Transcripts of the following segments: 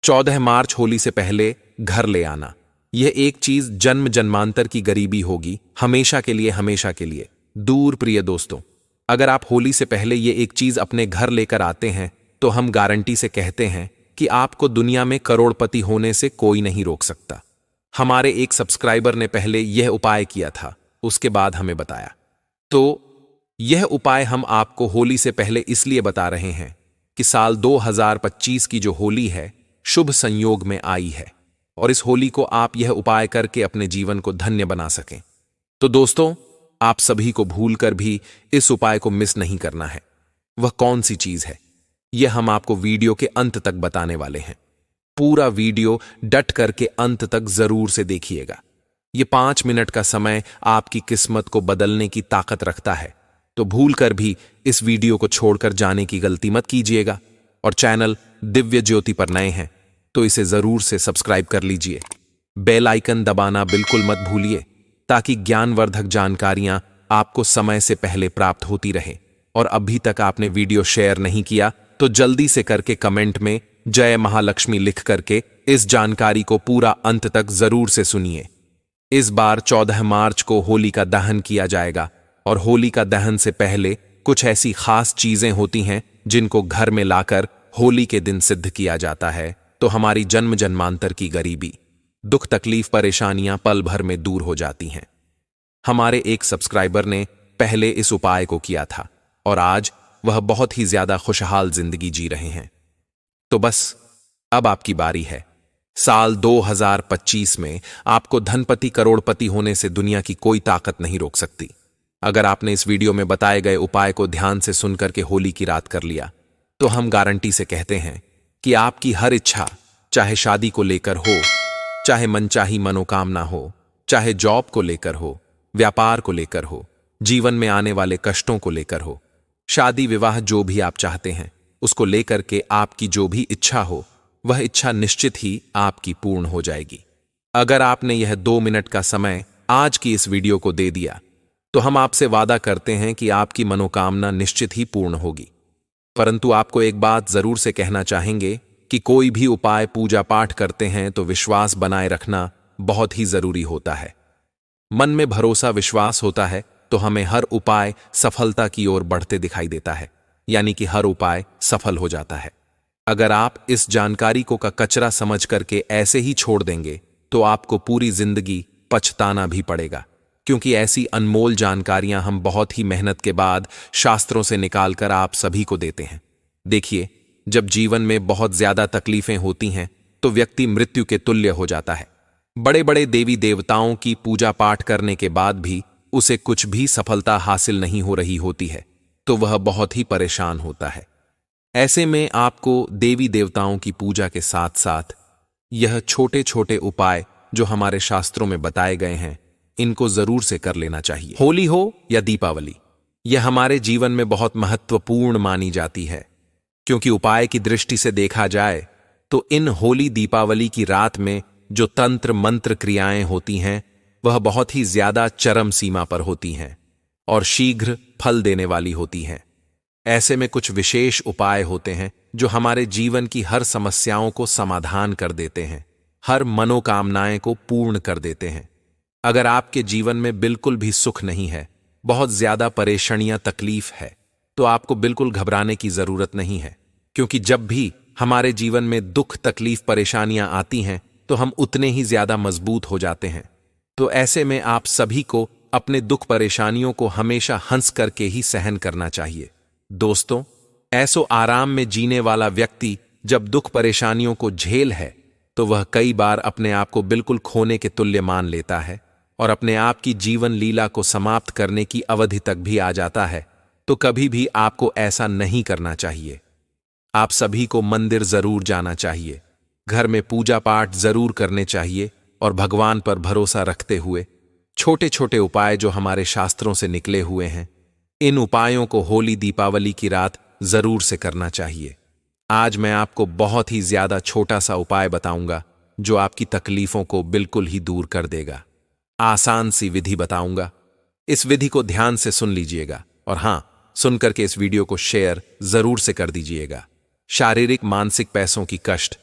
14 मार्च होली से पहले घर ले आना। यह एक चीज जन्म जन्मांतर की गरीबी होगी, हमेशा के लिए, हमेशा के लिए दूर। प्रिय दोस्तों, अगर आप होली से पहले ये एक चीज अपने घर लेकर आते हैं तो हम गारंटी से कहते हैं कि आपको दुनिया में करोड़पति होने से कोई नहीं रोक सकता। हमारे एक सब्सक्राइबर ने पहले यह उपाय किया था, उसके बाद हमें बताया। तो यह उपाय हम आपको होली से पहले इसलिए बता रहे हैं कि साल 2025 की जो होली है शुभ संयोग में आई है और इस होली को आप यह उपाय करके अपने जीवन को धन्य बना सकें। तो दोस्तों, आप सभी को भूलकर भी इस उपाय को मिस नहीं करना है। वह कौन सी चीज है, यह हम आपको वीडियो के अंत तक बताने वाले हैं। पूरा वीडियो डट करके अंत तक जरूर से देखिएगा। यह 5 मिनट का समय आपकी किस्मत को बदलने की ताकत रखता है, तो भूलकर भी इस वीडियो को छोड़कर जाने की गलती मत कीजिएगा। और चैनल दिव्य ज्योति पर नए हैं तो इसे जरूर से सब्सक्राइब कर लीजिए। बेल आइकन दबाना बिल्कुल मत भूलिए ताकि ज्ञानवर्धक जानकारियां आपको समय से पहले प्राप्त होती रहे। और अभी तक आपने वीडियो शेयर नहीं किया तो जल्दी से करके कमेंट में जय महालक्ष्मी लिख करके इस जानकारी को पूरा अंत तक जरूर से सुनिए। इस बार 14 मार्च को होली का दहन किया जाएगा और होली का दहन से पहले कुछ ऐसी खास चीजें होती हैं जिनको घर में लाकर होली के दिन सिद्ध किया जाता है तो हमारी जन्म जन्मांतर की गरीबी, दुख, तकलीफ, परेशानियां पल भर में दूर हो जाती हैं। हमारे एक सब्सक्राइबर ने पहले इस उपाय को किया था और आज वह बहुत ही ज्यादा खुशहाल जिंदगी जी रहे हैं। तो बस अब आपकी बारी है। साल 2025 में आपको धनपति करोड़पति होने से दुनिया की कोई ताकत नहीं रोक सकती। अगर आपने इस वीडियो में बताए गए उपाय को ध्यान से सुनकर के होली की रात कर लिया तो हम गारंटी से कहते हैं कि आपकी हर इच्छा, चाहे शादी को लेकर हो, चाहे मनचाही मनोकामना हो, चाहे जॉब को लेकर हो, व्यापार को लेकर हो, जीवन में आने वाले कष्टों को लेकर हो, शादी विवाह जो भी आप चाहते हैं उसको लेकर के आपकी जो भी इच्छा हो वह इच्छा निश्चित ही आपकी पूर्ण हो जाएगी। अगर आपने यह 2 मिनट का समय आज की इस वीडियो को दे दिया तो हम आपसे वादा करते हैं कि आपकी मनोकामना निश्चित ही पूर्ण होगी। परंतु आपको एक बात जरूर से कहना चाहेंगे कि कोई भी उपाय पूजा पाठ करते हैं तो विश्वास बनाए रखना बहुत ही जरूरी होता है। मन में भरोसा विश्वास होता है तो हमें हर उपाय सफलता की ओर बढ़ते दिखाई देता है, यानी कि हर उपाय सफल हो जाता है। अगर आप इस जानकारी को का कचरा समझ करके ऐसे ही छोड़ देंगे तो आपको पूरी जिंदगी पछताना भी पड़ेगा, क्योंकि ऐसी अनमोल जानकारियां हम बहुत ही मेहनत के बाद शास्त्रों से निकालकर आप सभी को देते हैं। देखिए, जब जीवन में बहुत ज्यादा तकलीफें होती हैं तो व्यक्ति मृत्यु के तुल्य हो जाता है। बड़े बड़े देवी देवताओं की पूजा पाठ करने के बाद भी उसे कुछ भी सफलता हासिल नहीं हो रही होती है तो वह बहुत ही परेशान होता है। ऐसे में आपको देवी देवताओं की पूजा के साथ साथ यह छोटे छोटे उपाय जो हमारे शास्त्रों में बताए गए हैं इनको जरूर से कर लेना चाहिए। होली हो या दीपावली, यह हमारे जीवन में बहुत महत्वपूर्ण मानी जाती है, क्योंकि उपाय की दृष्टि से देखा जाए तो इन होली दीपावली की रात में जो तंत्र मंत्र क्रियाएं होती हैं वह बहुत ही ज्यादा चरम सीमा पर होती हैं और शीघ्र फल देने वाली होती हैं। ऐसे में कुछ विशेष उपाय होते हैं जो हमारे जीवन की हर समस्याओं को समाधान कर देते हैं, हर मनोकामनाएं को पूर्ण कर देते हैं। अगर आपके जीवन में बिल्कुल भी सुख नहीं है, बहुत ज्यादा परेशानियां, तकलीफ है, तो आपको बिल्कुल घबराने की जरूरत नहीं है, क्योंकि जब भी हमारे जीवन में दुख, तकलीफ, परेशानियां आती हैं तो हम उतने ही ज्यादा मजबूत हो जाते हैं। तो ऐसे में आप सभी को अपने दुख परेशानियों को हमेशा हंस करके ही सहन करना चाहिए। दोस्तों, ऐसो आराम में जीने वाला व्यक्ति जब दुख परेशानियों को झेल है तो वह कई बार अपने आप को बिल्कुल खोने के तुल्य मान लेता है और अपने आप की जीवन लीला को समाप्त करने की अवधि तक भी आ जाता है। तो कभी भी आपको ऐसा नहीं करना चाहिए। आप सभी को मंदिर जरूर जाना चाहिए, घर में पूजा पाठ जरूर करने चाहिए और भगवान पर भरोसा रखते हुए छोटे छोटे उपाय जो हमारे शास्त्रों से निकले हुए हैं इन उपायों को होली दीपावली की रात जरूर से करना चाहिए। आज मैं आपको बहुत ही ज्यादा छोटा सा उपाय बताऊंगा जो आपकी तकलीफों को बिल्कुल ही दूर कर देगा। आसान सी विधि बताऊंगा, इस विधि को ध्यान से सुन लीजिएगा और हां, सुनकर के इस वीडियो को शेयर जरूर से कर दीजिएगा। शारीरिक मानसिक पैसों की कष्ट,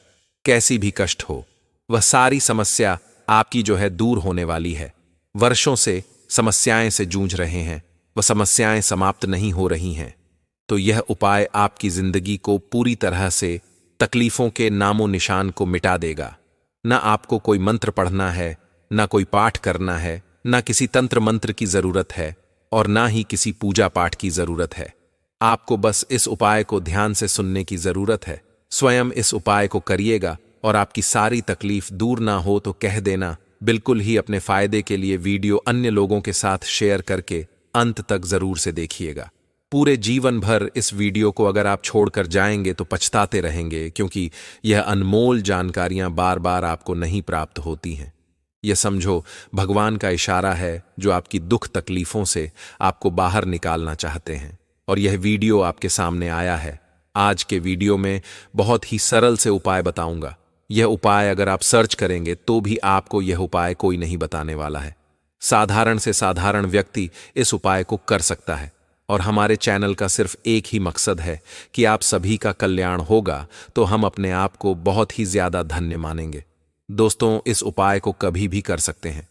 कैसी भी कष्ट हो, वह सारी समस्या आपकी जो है दूर होने वाली है। वर्षों से समस्याएं से जूझ रहे हैं, वह समस्याएं समाप्त नहीं हो रही हैं। तो यह उपाय आपकी जिंदगी को पूरी तरह से तकलीफों के नामो निशान को मिटा देगा। न आपको कोई मंत्र पढ़ना है, न कोई पाठ करना है, न किसी तंत्र मंत्र की जरूरत है और न ही किसी पूजा पाठ की जरूरत है। आपको बस इस उपाय को ध्यान से सुनने की जरूरत है। स्वयं इस उपाय को करिएगा और आपकी सारी तकलीफ दूर ना हो तो कह देना। बिल्कुल ही अपने फायदे के लिए वीडियो अन्य लोगों के साथ शेयर करके अंत तक जरूर से देखिएगा। पूरे जीवन भर इस वीडियो को अगर आप छोड़कर जाएंगे तो पछताते रहेंगे, क्योंकि यह अनमोल जानकारियां बार बार आपको नहीं प्राप्त होती हैं। यह समझो भगवान का इशारा है जो आपकी दुख तकलीफों से आपको बाहर निकालना चाहते हैं, और यह वीडियो आपके सामने आया है। आज के वीडियो में बहुत ही सरल से उपाय बताऊंगा। यह उपाय अगर आप सर्च करेंगे तो भी आपको यह उपाय कोई नहीं बताने वाला है। साधारण से साधारण व्यक्ति इस उपाय को कर सकता है, और हमारे चैनल का सिर्फ एक ही मकसद है कि आप सभी का कल्याण होगा, तो हम अपने आप को बहुत ही ज्यादा धन्य मानेंगे। दोस्तों, इस उपाय को कभी भी कर सकते हैं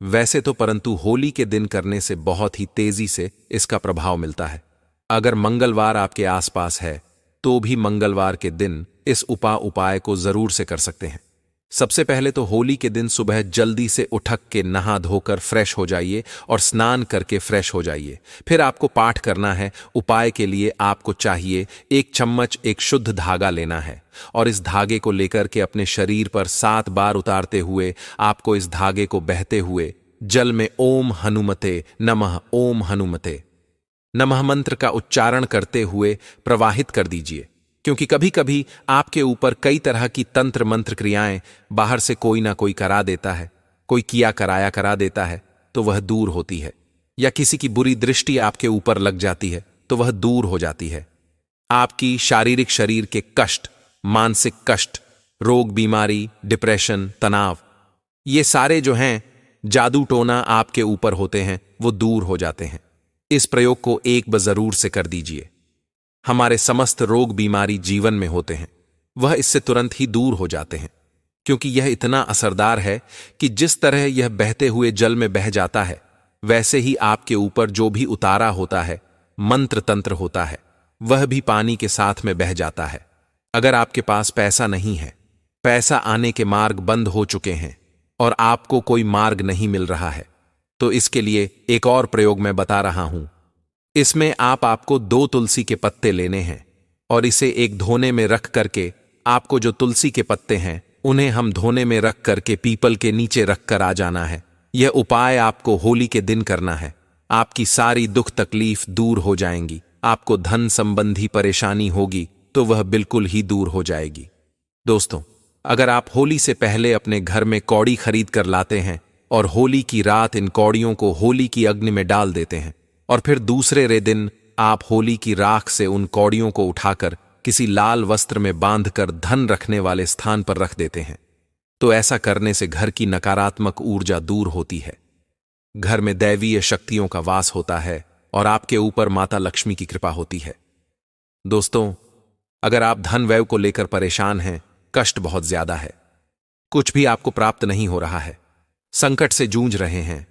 वैसे तो, परंतु होली के दिन करने से बहुत ही तेजी से इसका प्रभाव मिलता है। अगर मंगलवार आपके आसपास है तो भी मंगलवार के दिन इस उपाय को जरूर से कर सकते हैं। सबसे पहले तो होली के दिन सुबह जल्दी से उठक के नहा धोकर फ्रेश हो जाइए और स्नान करके फ्रेश हो जाइए। फिर आपको पाठ करना है। उपाय के लिए आपको चाहिए 1 चम्मच एक शुद्ध धागा लेना है, और इस धागे को लेकर के अपने शरीर पर 7 बार उतारते हुए आपको इस धागे को बहते हुए जल में ओम हनुमते नमः मंत्र का उच्चारण करते हुए प्रवाहित कर दीजिए। क्योंकि कभी कभी आपके ऊपर कई तरह की तंत्र मंत्र क्रियाएं बाहर से कोई ना कोई करा देता है, कोई किया कराया करा देता है तो वह दूर होती है, या किसी की बुरी दृष्टि आपके ऊपर लग जाती है तो वह दूर हो जाती है। आपकी शारीरिक शरीर के कष्ट, मानसिक कष्ट, रोग बीमारी, डिप्रेशन, तनाव, ये सारे जो हैं जादू टोना आपके ऊपर होते हैं वो दूर हो जाते हैं। इस प्रयोग को एक बार जरूर से कर दीजिए। हमारे समस्त रोग बीमारी जीवन में होते हैं वह इससे तुरंत ही दूर हो जाते हैं, क्योंकि यह इतना असरदार है कि जिस तरह यह बहते हुए जल में बह जाता है, वैसे ही आपके ऊपर जो भी उतारा होता है, मंत्र तंत्र होता है, वह भी पानी के साथ में बह जाता है। अगर आपके पास पैसा नहीं है, पैसा आने के मार्ग बंद हो चुके हैं और आपको कोई मार्ग नहीं मिल रहा है, तो इसके लिए एक और प्रयोग मैं बता रहा हूं। इसमें आपको 2 तुलसी के पत्ते लेने हैं और इसे एक धोने में रख करके, आपको जो तुलसी के पत्ते हैं उन्हें हम धोने में रख करके पीपल के नीचे रख कर आ जाना है। यह उपाय आपको होली के दिन करना है। आपकी सारी दुख तकलीफ दूर हो जाएंगी। आपको धन संबंधी परेशानी होगी तो वह बिल्कुल ही दूर हो जाएगी। दोस्तों, अगर आप होली से पहले अपने घर में कौड़ी खरीद कर लाते हैं और होली की रात इन कौड़ियों को होली की अग्नि में डाल देते हैं, और फिर दूसरे दिन आप होली की राख से उन कौड़ियों को उठाकर किसी लाल वस्त्र में बांधकर धन रखने वाले स्थान पर रख देते हैं, तो ऐसा करने से घर की नकारात्मक ऊर्जा दूर होती है, घर में दैवीय शक्तियों का वास होता है और आपके ऊपर माता लक्ष्मी की कृपा होती है। दोस्तों, अगर आप धन व्यय को लेकर परेशान हैं, कष्ट बहुत ज्यादा है, कुछ भी आपको प्राप्त नहीं हो रहा है, संकट से जूझ रहे हैं,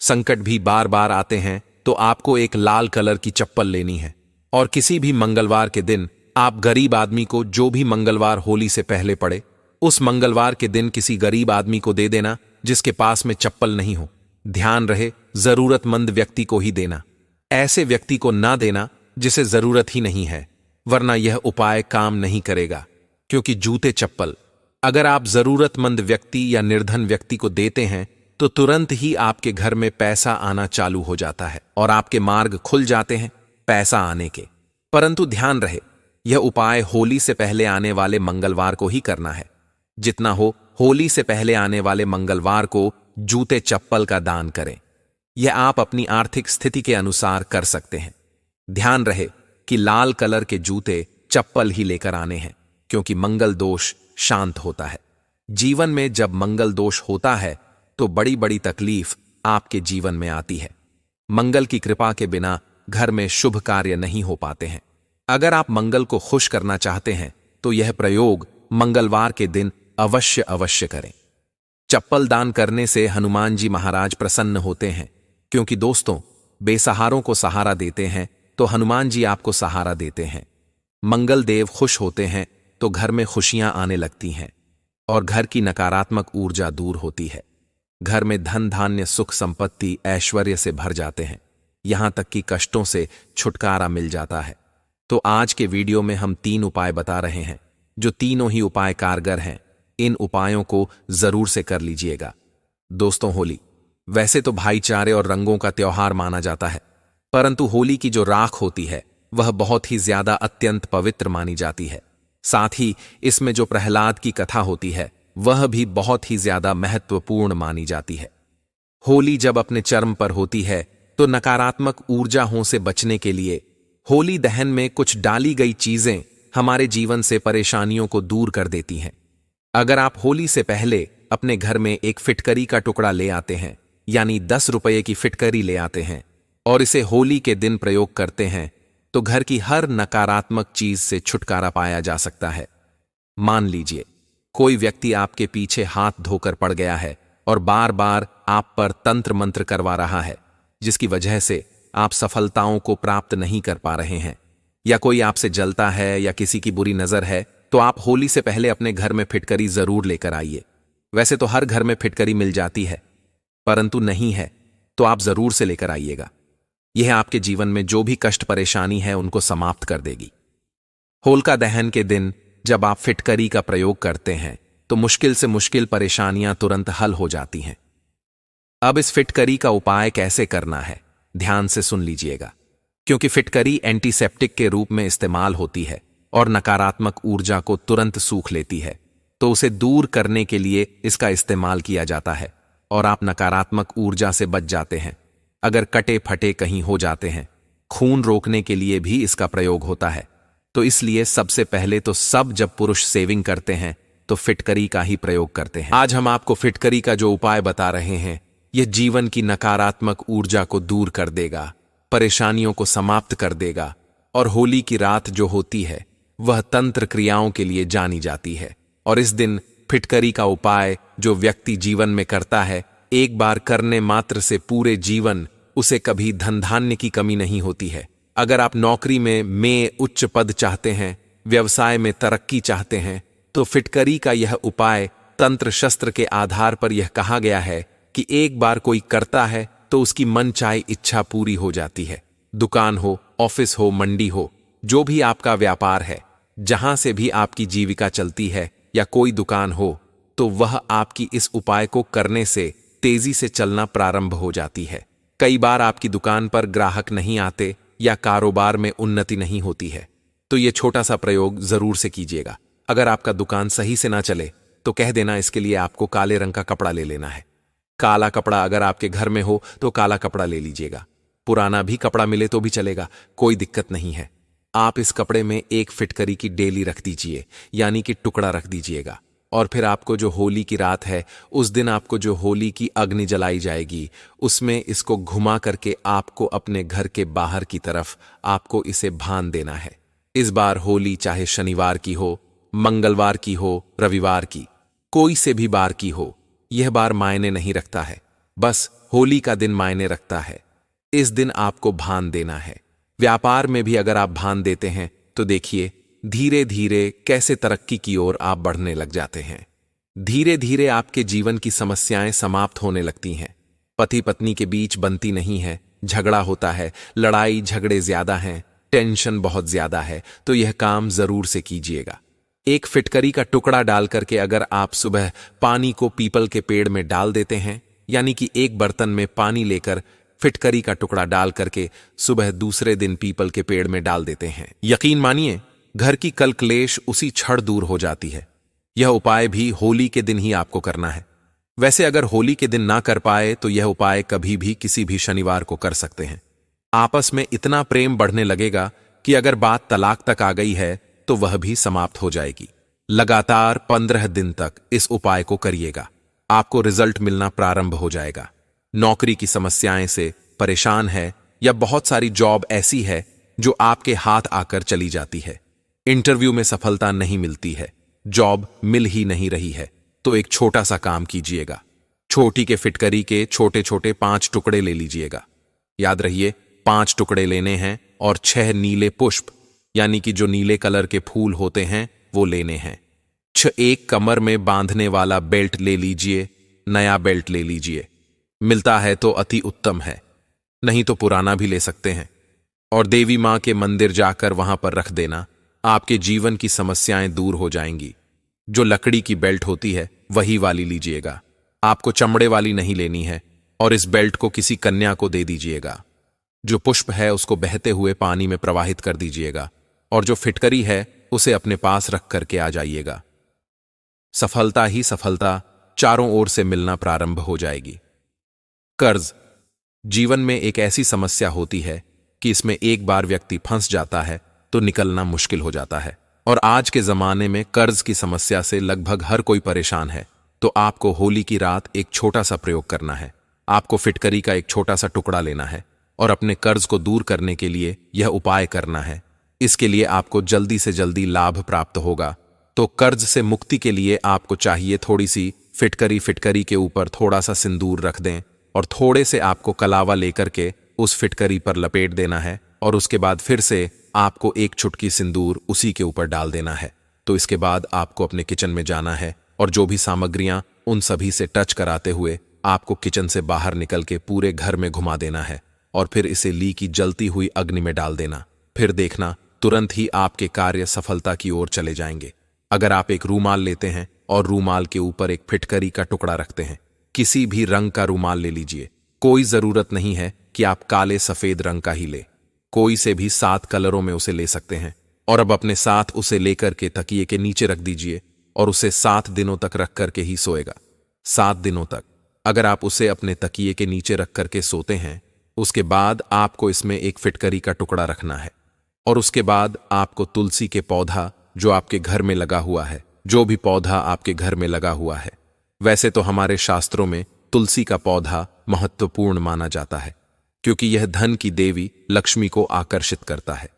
संकट भी बार बार आते हैं, तो आपको एक लाल कलर की चप्पल लेनी है और किसी भी मंगलवार के दिन आप गरीब आदमी को, जो भी मंगलवार होली से पहले पड़े, उस मंगलवार के दिन किसी गरीब आदमी को दे देना जिसके पास में चप्पल नहीं हो। ध्यान रहे, जरूरतमंद व्यक्ति को ही देना, ऐसे व्यक्ति को ना देना जिसे जरूरत ही नहीं है, वरना यह उपाय काम नहीं करेगा। क्योंकि जूते चप्पल अगर आप जरूरतमंद व्यक्ति या निर्धन व्यक्ति को देते हैं तो तुरंत ही आपके घर में पैसा आना चालू हो जाता है और आपके मार्ग खुल जाते हैं पैसा आने के। परंतु ध्यान रहे, यह उपाय होली से पहले आने वाले मंगलवार को ही करना है। जितना हो होली से पहले आने वाले मंगलवार को जूते चप्पल का दान करें। यह आप अपनी आर्थिक स्थिति के अनुसार कर सकते हैं। ध्यान रहे कि लाल कलर के जूते चप्पल ही लेकर आने हैं, क्योंकि मंगल दोष शांत होता है। जीवन में जब मंगल दोष होता है तो बड़ी बड़ी तकलीफ आपके जीवन में आती है। मंगल की कृपा के बिना घर में शुभ कार्य नहीं हो पाते हैं। अगर आप मंगल को खुश करना चाहते हैं तो यह प्रयोग मंगलवार के दिन अवश्य अवश्य करें। चप्पल दान करने से हनुमान जी महाराज प्रसन्न होते हैं, क्योंकि दोस्तों, बेसहारों को सहारा देते हैं तो हनुमान जी आपको सहारा देते हैं। मंगल देव खुश होते हैं तो घर में खुशियां आने लगती हैं और घर की नकारात्मक ऊर्जा दूर होती है। घर में धन धान्य सुख संपत्ति ऐश्वर्य से भर जाते हैं, यहां तक कि कष्टों से छुटकारा मिल जाता है। तो आज के वीडियो में हम 3 उपाय बता रहे हैं, जो तीनों ही उपाय कारगर हैं। इन उपायों को जरूर से कर लीजिएगा। दोस्तों, होली वैसे तो भाईचारे और रंगों का त्योहार माना जाता है, परंतु होली की जो राख होती है वह बहुत ही ज्यादा अत्यंत पवित्र मानी जाती है। साथ ही इसमें जो प्रहलाद की कथा होती है वह भी बहुत ही ज्यादा महत्वपूर्ण मानी जाती है। होली जब अपने चरम पर होती है तो नकारात्मक ऊर्जाओं से बचने के लिए होली दहन में कुछ डाली गई चीजें हमारे जीवन से परेशानियों को दूर कर देती हैं। अगर आप होली से पहले अपने घर में एक फिटकरी का टुकड़ा ले आते हैं, यानी 10 रुपये की फिटकरी ले आते हैं और इसे होली के दिन प्रयोग करते हैं, तो घर की हर नकारात्मक चीज से छुटकारा पाया जा सकता है। मान लीजिए कोई व्यक्ति आपके पीछे हाथ धोकर पड़ गया है और बार बार आप पर तंत्र मंत्र करवा रहा है, जिसकी वजह से आप सफलताओं को प्राप्त नहीं कर पा रहे हैं, या कोई आपसे जलता है या किसी की बुरी नजर है, तो आप होली से पहले अपने घर में फिटकरी जरूर लेकर आइए। वैसे तो हर घर में फिटकरी मिल जाती है, परंतु नहीं है तो आप जरूर से लेकर आइएगा। यह आपके जीवन में जो भी कष्ट परेशानी है उनको समाप्त कर देगी। होलिका दहन के दिन जब आप फिटकरी का प्रयोग करते हैं तो मुश्किल से मुश्किल परेशानियां तुरंत हल हो जाती हैं। अब इस फिटकरी का उपाय कैसे करना है, ध्यान से सुन लीजिएगा, क्योंकि फिटकरी एंटीसेप्टिक के रूप में इस्तेमाल होती है और नकारात्मक ऊर्जा को तुरंत सूख लेती है, तो उसे दूर करने के लिए इसका इस्तेमाल किया जाता है और आप नकारात्मक ऊर्जा से बच जाते हैं। अगर कटे फटे कहीं हो जाते हैं, खून रोकने के लिए भी इसका प्रयोग होता है। तो इसलिए सबसे पहले तो सब जब पुरुष सेविंग करते हैं तो फिटकरी का ही प्रयोग करते हैं। आज हम आपको फिटकरी का जो उपाय बता रहे हैं, यह जीवन की नकारात्मक ऊर्जा को दूर कर देगा, परेशानियों को समाप्त कर देगा। और होली की रात जो होती है वह तंत्र क्रियाओं के लिए जानी जाती है, और इस दिन फिटकरी का उपाय जो व्यक्ति जीवन में करता है, एक बार करने मात्र से पूरे जीवन उसे कभी धन धान्य की कमी नहीं होती है। अगर आप नौकरी में उच्च पद चाहते हैं, व्यवसाय में तरक्की चाहते हैं, तो फिटकरी का यह उपाय तंत्र शस्त्र के आधार पर यह कहा गया है कि एक बार कोई करता है तो उसकी मनचाही इच्छा पूरी हो जाती है। दुकान हो, ऑफिस हो, मंडी हो, जो भी आपका व्यापार है, जहां से भी आपकी जीविका चलती है, या कोई दुकान हो, तो वह आपकी इस उपाय को करने से तेजी से चलना प्रारंभ हो जाती है। कई बार आपकी दुकान पर ग्राहक नहीं आते या कारोबार में उन्नति नहीं होती है, तो यह छोटा सा प्रयोग जरूर से कीजिएगा। अगर आपका दुकान सही से ना चले तो कह देना, इसके लिए आपको काले रंग का कपड़ा ले लेना है। काला कपड़ा अगर आपके घर में हो तो काला कपड़ा ले लीजिएगा। पुराना भी कपड़ा मिले तो भी चलेगा, कोई दिक्कत नहीं है। आप इस कपड़े में एक फिटकरी की डेली रख दीजिए, यानी कि टुकड़ा रख दीजिएगा। और फिर आपको जो होली की रात है, उस दिन आपको जो होली की अग्नि जलाई जाएगी, उसमें इसको घुमा करके आपको अपने घर के बाहर की तरफ आपको इसे भान देना है। इस बार होली चाहे शनिवार की हो, मंगलवार की हो, रविवार की, कोई से भी बार की हो, यह बार मायने नहीं रखता है, बस होली का दिन मायने रखता है। इस दिन आपको भान देना है। व्यापार में भी अगर आप भान देते हैं तो देखिए धीरे धीरे कैसे तरक्की की ओर आप बढ़ने लग जाते हैं। धीरे धीरे आपके जीवन की समस्याएं समाप्त होने लगती हैं। पति पत्नी के बीच बनती नहीं है, झगड़ा होता है, लड़ाई झगड़े ज्यादा हैं, टेंशन बहुत ज्यादा है, तो यह काम जरूर से कीजिएगा। एक फिटकरी का टुकड़ा डाल करके अगर आप सुबह पानी को पीपल के पेड़ में डाल देते हैं, यानी कि एक बर्तन में पानी लेकर फिटकरी का टुकड़ा डाल करके सुबह दूसरे दिन पीपल के पेड़ में डाल देते हैं, यकीन मानिए घर की कल क्लेश उसी क्षण दूर हो जाती है। यह उपाय भी होली के दिन ही आपको करना है। वैसे अगर होली के दिन ना कर पाए तो यह उपाय कभी भी किसी भी शनिवार को कर सकते हैं। आपस में इतना प्रेम बढ़ने लगेगा कि अगर बात तलाक तक आ गई है तो वह भी समाप्त हो जाएगी। लगातार 15 दिन तक इस उपाय को करिएगा, आपको रिजल्ट मिलना प्रारंभ हो जाएगा। नौकरी की समस्याएं से परेशान है या बहुत सारी जॉब ऐसी है जो आपके हाथ आकर चली जाती है, इंटरव्यू में सफलता नहीं मिलती है, जॉब मिल ही नहीं रही है, तो एक छोटा सा काम कीजिएगा। छोटी के फिटकरी के छोटे छोटे 5 टुकड़े ले लीजिएगा। याद रहिए 5 टुकड़े लेने हैं और 6 नीले पुष्प यानी कि जो नीले कलर के फूल होते हैं वो लेने हैं। एक कमर में बांधने वाला बेल्ट ले लीजिए, नया बेल्ट ले लीजिए। मिलता है तो अति उत्तम है, नहीं तो पुराना भी ले सकते हैं। और देवी मां के मंदिर जाकर वहां पर रख देना, आपके जीवन की समस्याएं दूर हो जाएंगी। जो लकड़ी की बेल्ट होती है वही वाली लीजिएगा, आपको चमड़े वाली नहीं लेनी है। और इस बेल्ट को किसी कन्या को दे दीजिएगा। जो पुष्प है उसको बहते हुए पानी में प्रवाहित कर दीजिएगा और जो फिटकरी है उसे अपने पास रख करके आ जाइएगा। सफलता ही सफलता चारों ओर से मिलना प्रारंभ हो जाएगी। कर्ज जीवन में एक ऐसी समस्या होती है कि इसमें एक बार व्यक्ति फंस जाता है तो निकलना मुश्किल हो जाता है। और आज के जमाने में कर्ज की समस्या से लगभग हर कोई परेशान है। तो आपको होली की रात एक छोटा सा प्रयोग करना है। आपको फिटकरी का एक छोटा सा टुकड़ा लेना है और अपने कर्ज को दूर करने के लिए यह उपाय करना है। इसके लिए आपको जल्दी से जल्दी लाभ प्राप्त होगा। तो कर्ज से मुक्ति के लिए आपको चाहिए थोड़ी सी फिटकरी के ऊपर थोड़ा सा सिंदूर रख दें और थोड़े से आपको कलावा लेकर के उस फिटकरी पर लपेट देना है और उसके बाद फिर से आपको एक चुटकी सिंदूर उसी के ऊपर डाल देना है। तो इसके बाद आपको अपने किचन में जाना है और जो भी सामग्रियां उन सभी से टच कराते हुए आपको किचन से बाहर निकल के पूरे घर में घुमा देना है और फिर इसे ली की जलती हुई अग्नि में डाल देना। फिर देखना तुरंत ही आपके कार्य सफलता की ओर चले जाएंगे। अगर आप एक रूमाल लेते हैं और रूमाल के ऊपर एक फिटकरी का टुकड़ा रखते हैं, किसी भी रंग का रूमाल ले लीजिए। कोई जरूरत नहीं है कि आप काले सफेद रंग का ही ले, कोई से भी 7 कलरों में उसे ले सकते हैं। और अब अपने साथ उसे लेकर के तकिए के नीचे रख दीजिए और उसे 7 दिनों तक रख करके ही सोएगा। 7 दिनों तक अगर आप उसे अपने तकिए के नीचे रख करके सोते हैं, उसके बाद आपको इसमें एक फिटकरी का टुकड़ा रखना है और उसके बाद आपको तुलसी के पौधा जो आपके घर में लगा हुआ है, जो भी पौधा आपके घर में लगा हुआ है, वैसे तो हमारे शास्त्रों में तुलसी का पौधा महत्वपूर्ण माना जाता है क्योंकि यह धन की देवी लक्ष्मी को आकर्षित करता है।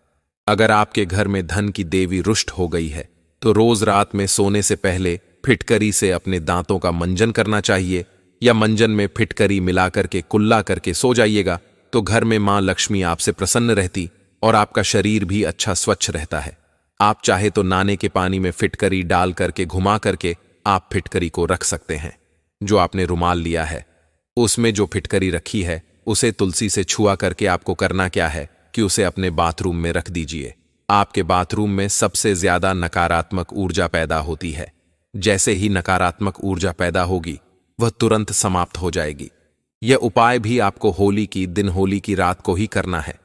अगर आपके घर में धन की देवी रुष्ट हो गई है तो रोज रात में सोने से पहले फिटकरी से अपने दांतों का मंजन करना चाहिए या मंजन में फिटकरी मिलाकर के कुल्ला करके सो जाइएगा। तो घर में मां लक्ष्मी आपसे प्रसन्न रहती और आपका शरीर भी अच्छा स्वच्छ रहता है। आप चाहे तो नाने के पानी में फिटकरी डाल करके घुमा करके आप फिटकरी को रख सकते हैं। जो आपने रुमाल लिया है उसमें जो फिटकरी रखी है उसे तुलसी से छुआ करके आपको करना क्या है कि उसे अपने बाथरूम में रख दीजिए। आपके बाथरूम में सबसे ज्यादा नकारात्मक ऊर्जा पैदा होती है। जैसे ही नकारात्मक ऊर्जा पैदा होगी वह तुरंत समाप्त हो जाएगी। यह उपाय भी आपको होली की रात को ही करना है।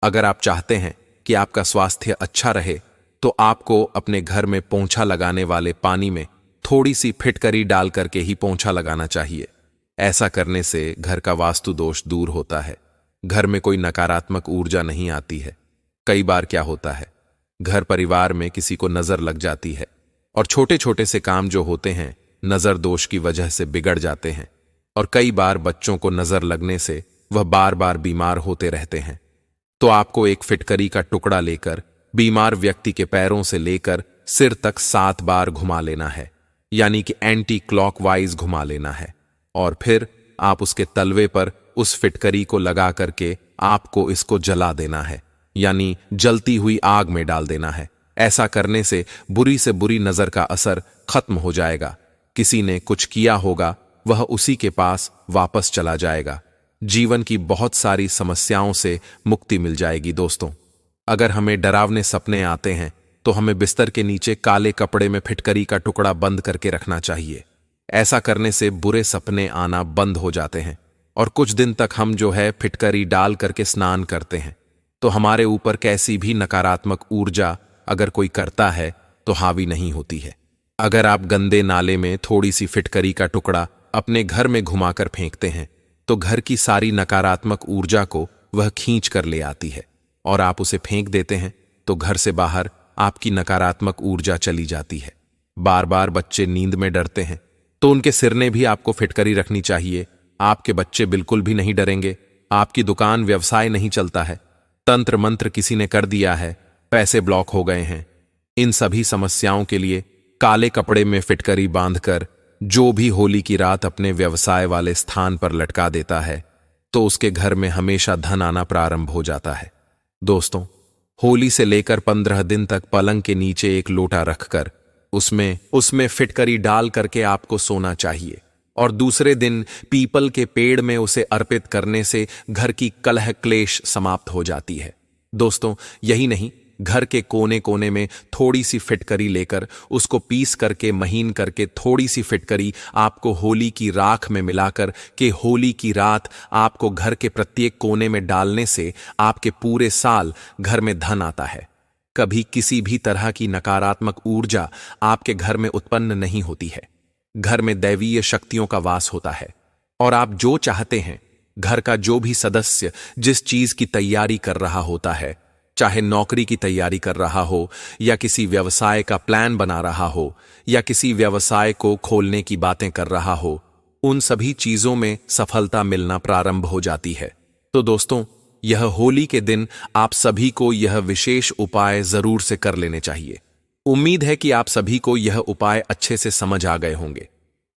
अगर आप चाहते हैं कि आपका स्वास्थ्य अच्छा रहे तो आपको अपने घर में पोंछा लगाने वाले पानी में थोड़ी सी फिटकरी डाल करके ही पोंछा लगाना चाहिए। ऐसा करने से घर का वास्तु दोष दूर होता है, घर में कोई नकारात्मक ऊर्जा नहीं आती है। कई बार क्या होता है, घर परिवार में किसी को नजर लग जाती है और छोटे छोटे से काम जो होते हैं नजर दोष की वजह से बिगड़ जाते हैं। और कई बार बच्चों को नजर लगने से वह बार बार बीमार होते रहते हैं। तो आपको एक फिटकरी का टुकड़ा लेकर बीमार व्यक्ति के पैरों से लेकर सिर तक 7 बार घुमा लेना है, यानी कि एंटी क्लॉकवाइज घुमा लेना है। और फिर आप उसके तलवे पर उस फिटकरी को लगा करके आपको इसको जला देना है, यानी जलती हुई आग में डाल देना है। ऐसा करने से बुरी नजर का असर खत्म हो जाएगा। किसी ने कुछ किया होगा वह उसी के पास वापस चला जाएगा। जीवन की बहुत सारी समस्याओं से मुक्ति मिल जाएगी। दोस्तों, अगर हमें डरावने सपने आते हैं तो हमें बिस्तर के नीचे काले कपड़े में फिटकरी का टुकड़ा बंद करके रखना चाहिए। ऐसा करने से बुरे सपने आना बंद हो जाते हैं और कुछ दिन तक हम जो है फिटकरी डाल करके स्नान करते हैं तो हमारे ऊपर कैसी भी नकारात्मक ऊर्जा अगर कोई करता है तो हावी नहीं होती है। अगर आप गंदे नाले में थोड़ी सी फिटकरी का टुकड़ा अपने घर में घुमाकर फेंकते हैं तो घर की सारी नकारात्मक ऊर्जा को वह खींच कर ले आती है और आप उसे फेंक देते हैं तो घर से बाहर आपकी नकारात्मक ऊर्जा चली जाती है। बार बार बच्चे नींद में डरते हैं तो उनके सिरने भी आपको फिटकरी रखनी चाहिए। आपके बच्चे बिल्कुल भी नहीं डरेंगे। आपकी दुकान व्यवसाय नहीं चलता है, तंत्र मंत्र किसी ने कर दिया है, पैसे ब्लॉक हो गए हैं, इन सभी समस्याओं के लिए काले कपड़े में फिटकरी बांधकर जो भी होली की रात अपने व्यवसाय वाले स्थान पर लटका देता है तो उसके घर में हमेशा धन आना प्रारंभ हो जाता है। दोस्तों, होली से लेकर 15 दिन तक पलंग के नीचे एक लोटा रखकर उसमें फिटकरी डाल करके आपको सोना चाहिए और दूसरे दिन पीपल के पेड़ में उसे अर्पित करने से घर की कलह क्लेश समाप्त हो जाती है। दोस्तों, यही नहीं, घर के कोने कोने में थोड़ी सी फिटकरी लेकर उसको पीस करके महीन करके थोड़ी सी फिटकरी आपको होली की राख में मिलाकर के होली की रात आपको घर के प्रत्येक कोने में डालने से आपके पूरे साल घर में धन आता है। कभी किसी भी तरह की नकारात्मक ऊर्जा आपके घर में उत्पन्न नहीं होती है। घर में दैवीय शक्तियों का वास होता है और आप जो चाहते हैं, घर का जो भी सदस्य जिस चीज की तैयारी कर रहा होता है, चाहे नौकरी की तैयारी कर रहा हो या किसी व्यवसाय का प्लान बना रहा हो या किसी व्यवसाय को खोलने की बातें कर रहा हो, उन सभी चीजों में सफलता मिलना प्रारंभ हो जाती है। तो दोस्तों, यह होली के दिन आप सभी को यह विशेष उपाय जरूर से कर लेने चाहिए। उम्मीद है कि आप सभी को यह उपाय अच्छे से समझ आ गए होंगे।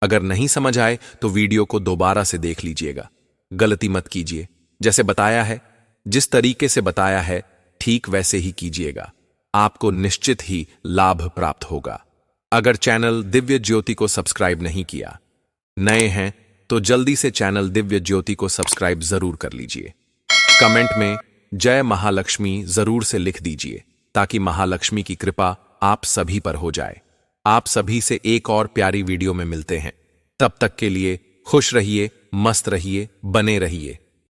अगर नहीं समझ आए तो वीडियो को दोबारा से देख लीजिएगा। गलती मत कीजिए, जैसे बताया है, जिस तरीके से बताया है ठीक वैसे ही कीजिएगा, आपको निश्चित ही लाभ प्राप्त होगा। अगर चैनल दिव्य ज्योति को सब्सक्राइब नहीं किया, नए हैं तो जल्दी से चैनल दिव्य ज्योति को सब्सक्राइब जरूर कर लीजिए। कमेंट में जय महालक्ष्मी जरूर से लिख दीजिए ताकि महालक्ष्मी की कृपा आप सभी पर हो जाए। आप सभी से एक और प्यारी वीडियो में मिलते हैं। तब तक के लिए खुश रहिए, मस्त रहिए, बने रहिए।